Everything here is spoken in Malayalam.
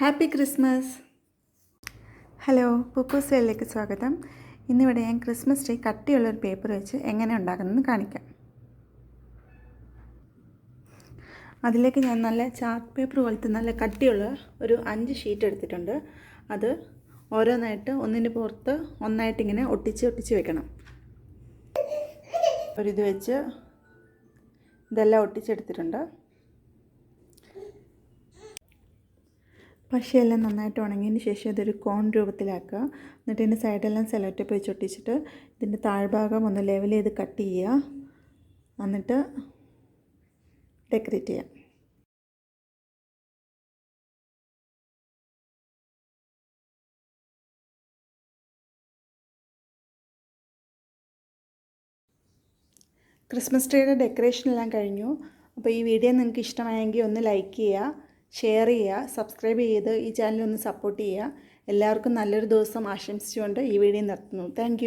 Happy Christmas. ഹലോ, പൂപ്പൂസ് വേളിലേക്ക് സ്വാഗതം. ഇന്നിവിടെ ഞാൻ ക്രിസ്മസ് ട്രീ കട്ടിയുള്ളൊരു പേപ്പർ വെച്ച് എങ്ങനെ ഉണ്ടാക്കുന്നതെന്ന് കാണിക്കാം. അതിലേക്ക് ഞാൻ നല്ല ചാർട്ട് പേപ്പർ പോലത്തെ നല്ല കട്ടിയുള്ള ഒരു 5 ഷീറ്റ് എടുത്തിട്ടുണ്ട്. അത് ഓരോന്നായിട്ട് ഒന്നിന് പുറത്ത് ഒന്നായിട്ട് ഇങ്ങനെ ഒട്ടിച്ച് വെക്കണം. ഒരിത് വെച്ച് ഇതെല്ലാം ഒട്ടിച്ചെടുത്തിട്ടുണ്ട്. പശയെല്ലാം നന്നായിട്ട് ഉണങ്ങിയതിന് ശേഷം ഇതൊരു കോൺ രൂപത്തിലാക്കുക. എന്നിട്ട് ഇതിൻ്റെ സൈഡെല്ലാം സെല്ലോ ടേപ്പ് വെച്ച് ഒട്ടിച്ചിട്ട് ഇതിൻ്റെ താഴ്ഭാഗം ഒന്ന് ലെവൽ ചെയ്ത് കട്ട് ചെയ്യുക. എന്നിട്ട് ഡെക്കറേറ്റ് ചെയ്യാം. ക്രിസ്മസ് ട്രീയുടെ ഡെക്കറേഷനെല്ലാം കഴിഞ്ഞു. അപ്പോൾ ഈ വീഡിയോ നിങ്ങൾക്ക് ഇഷ്ടമായെങ്കിൽ ഒന്ന് ലൈക്ക് ചെയ്യുക, ഷെയർ ചെയ്യുക, സബ്സ്ക്രൈബ് ചെയ്ത് ഈ ചാനൽ ഒന്ന് സപ്പോർട്ട് ചെയ്യുക. എല്ലാവർക്കും നല്ലൊരു ദിവസം ആശംസിച്ചുകൊണ്ട് ഈ വീഡിയോ നിർത്തുന്നു. താങ്ക്